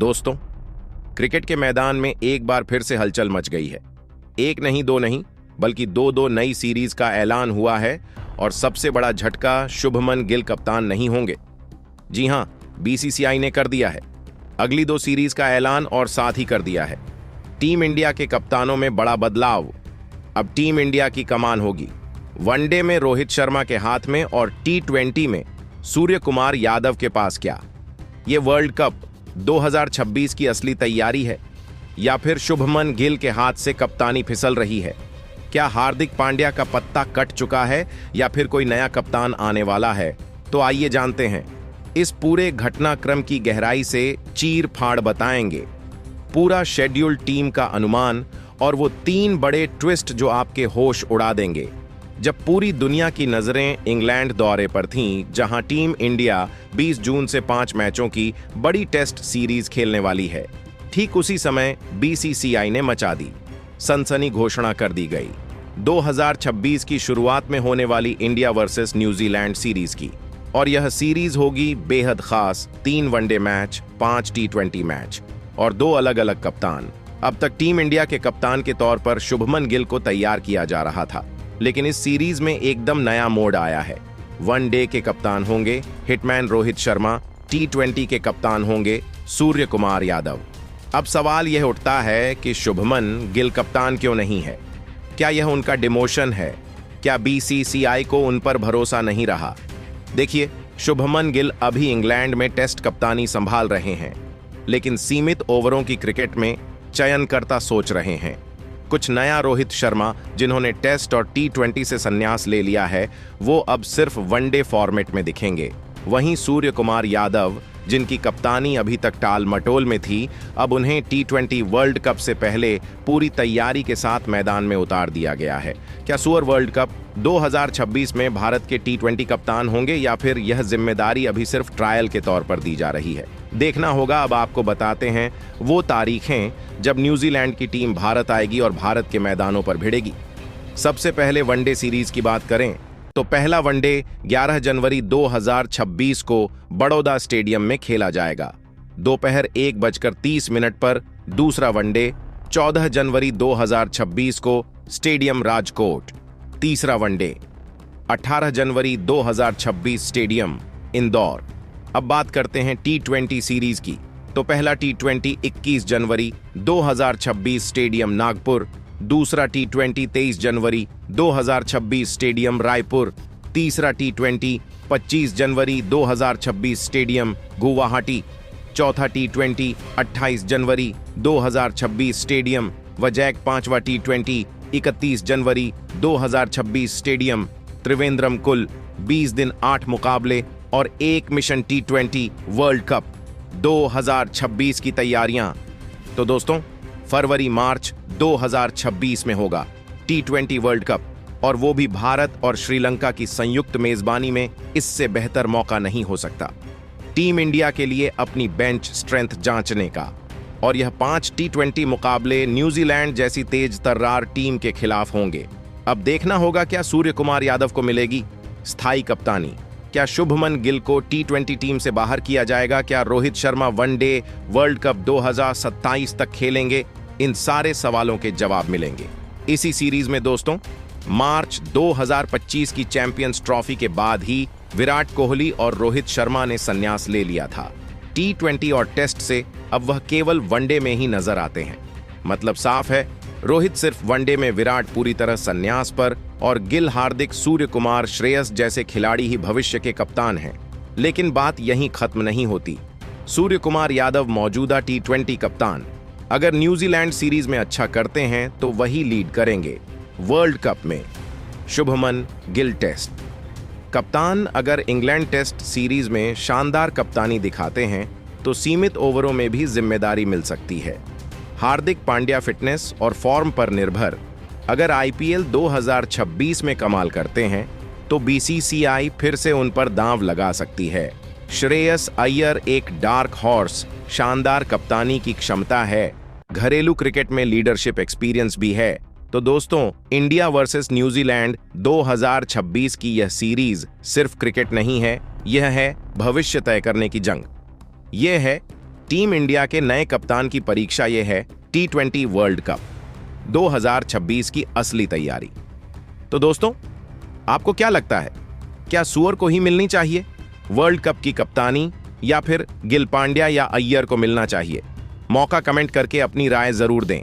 दोस्तों, क्रिकेट के मैदान में एक बार फिर से हलचल मच गई है। एक नहीं, दो नहीं, बल्कि दो नई सीरीज का ऐलान हुआ है और सबसे बड़ा झटका, शुभमन गिल कप्तान नहीं होंगे। जी हां, बीसीसीआई ने कर दिया है अगली 2 सीरीज का ऐलान और साथ ही कर दिया है टीम इंडिया के कप्तानों में बड़ा बदलाव। अब टीम इंडिया की कमान होगी वनडे में रोहित शर्मा के हाथ में और T20 में सूर्य कुमार यादव के पास। क्या ये वर्ल्ड कप 2026 की असली तैयारी है या फिर शुभमन गिल के हाथ से कप्तानी फिसल रही है? क्या हार्दिक पांड्या का पत्ता कट चुका है या फिर कोई नया कप्तान आने वाला है? तो आइए जानते हैं। इस पूरे घटनाक्रम की गहराई से चीर फाड़ बताएंगे पूरा शेड्यूल, टीम का अनुमान और वो 3 बड़े ट्विस्ट जो आपके होश उड़ा देंगे। जब पूरी दुनिया की नजरें इंग्लैंड दौरे पर थीं, जहां टीम इंडिया 20 जून से 5 मैचों की बड़ी टेस्ट सीरीज खेलने वाली है, ठीक उसी समय बीसीसीआई ने मचा दी सनसनी घोषणा कर दी गई 2026 की शुरुआत में होने वाली इंडिया वर्सेस न्यूजीलैंड सीरीज की। और यह सीरीज होगी बेहद खास, 3 वनडे मैच, 5 T20 मैच और 2 अलग अलग कप्तान। अब तक टीम इंडिया के कप्तान के तौर पर शुभमन गिल को तैयार किया जा रहा था, लेकिन इस सीरीज में एकदम नया मोड आया है। वनडे के कप्तान होंगे हिटमैन रोहित शर्मा, T20 के कप्तान होंगे सूर्य कुमार यादव। अब सवाल यह उठता है कि शुभमन गिल कप्तान क्यों नहीं है? क्या यह उनका डिमोशन है? क्या बीसीसीआई को उन पर भरोसा नहीं रहा? देखिए, शुभमन गिल अभी इंग्लैंड में टेस्ट कप्तानी संभाल रहे हैं, लेकिन सीमित ओवरों की क्रिकेट में चयनकर्ता सोच रहे हैं। कुछ नया रोहित शर्मा, जिन्होंने टेस्ट और T20 से संन्यास ले लिया है, वो अब सिर्फ वनडे फॉर्मेट में दिखेंगे। वहीं सूर्य कुमार यादव, जिनकी कप्तानी अभी तक टाल मटोल में थी, अब उन्हें T20 वर्ल्ड कप से पहले पूरी तैयारी के साथ मैदान में उतार दिया गया है। क्या सुअर वर्ल्ड कप 2026 में भारत के T20 कप्तान होंगे या फिर यह जिम्मेदारी अभी सिर्फ ट्रायल के तौर पर दी जा रही है? देखना होगा। अब आपको बताते हैं वो तारीखें जब न्यूजीलैंड की टीम भारत आएगी और भारत के मैदानों पर भिड़ेगी। सबसे पहले वनडे सीरीज की बात करें तो पहला वनडे 11 जनवरी 2026 को बड़ौदा स्टेडियम में खेला जाएगा। दोपहर 1:30 पर दूसरा वनडे 14 जनवरी 2026 को स्टेडियम राजकोट। तीसरा वनडे 18 जनवरी 2026 स्टेडियम इंदौर। अब बात करते हैं T20 सीरीज की तो पहला T20 21 जनवरी 2026 स्टेडियम नागपुर, दूसरा T20 23 जनवरी 2026 स्टेडियम रायपुर, तीसरा T20 25 जनवरी 2026 स्टेडियम गुवाहाटी, चौथा T20 28 जनवरी 2026 स्टेडियम वजैक, पांचवा T20 31 जनवरी 2026 स्टेडियम त्रिवेंद्रम। कुल 20 दिन, 8 मुकाबले और 1 मिशन T20 वर्ल्ड कप 2026 की तैयारियां। तो दोस्तों, फरवरी मार्च 2026 में होगा T20 वर्ल्ड कप, और वो भी भारत और श्रीलंका की संयुक्त मेजबानी में। इससे बेहतर मौका नहीं हो सकता टीम इंडिया के लिए अपनी बेंच स्ट्रेंथ जांचने का। और यह 5 T20 मुकाबले न्यूजीलैंड जैसी तेज तर्रार टीम के खिलाफ होंगे। अब देखना होगा क्या सूर्य कुमार यादव को मिलेगी स्थायी कप्तानी? क्या शुभमन गिल को T20 टीम से बाहर किया जाएगा? क्या Rohit Sharma one day world cup 2027 तक खेलेंगे? इन सारे सवालों के जवाब मिलेंगे इसी सीरीज में। दोस्तों, मार्च 2025 की चैंपियंस ट्रॉफी के बाद ही विराट कोहली और रोहित शर्मा ने संन्यास ले लिया था T20 और टेस्ट से। अब वह केवल वनडे में ही नजर आते हैं। मतलब साफ है, रोहित सिर्फ वनडे में, विराट पूरी तरह संन्यास पर, और गिल, हार्दिक, सूर्य कुमार, श्रेयस जैसे खिलाड़ी ही भविष्य के कप्तान हैं। लेकिन बात यहीं खत्म नहीं होती। सूर्य कुमार यादव मौजूदा T20 कप्तान, अगर न्यूजीलैंड सीरीज में अच्छा करते हैं तो वही लीड करेंगे वर्ल्ड कप में। शुभमन गिल टेस्ट कप्तान, अगर इंग्लैंड टेस्ट सीरीज में शानदार कप्तानी दिखाते हैं तो सीमित ओवरों में भी जिम्मेदारी मिल सकती है। हार्दिक पांड्या फिटनेस और फॉर्म पर निर्भर। अगर IPL 2026 में कमाल करते हैं तो बीसीसीआई फिर से उन पर दांव लगा सकती है। श्रेयस अय्यर एक डार्क हॉर्स, शानदार कप्तानी की क्षमता है, घरेलू क्रिकेट में लीडरशिप एक्सपीरियंस भी है। तो दोस्तों, इंडिया वर्सेस न्यूजीलैंड 2026 की यह सीरीज सिर्फ क्रिकेट नहीं है, यह है भविष्य तय करने की जंग। यह है टीम इंडिया के नए कप्तान की परीक्षा यह है T20 वर्ल्ड कप 2026 की असली तैयारी। तो दोस्तों, आपको क्या लगता है, क्या सुअर को ही मिलनी चाहिए वर्ल्ड कप की कप्तानी या फिर गिल, पांड्या या अय्यर को मिलना चाहिए? मौका कमेंट करके अपनी राय जरूर दें।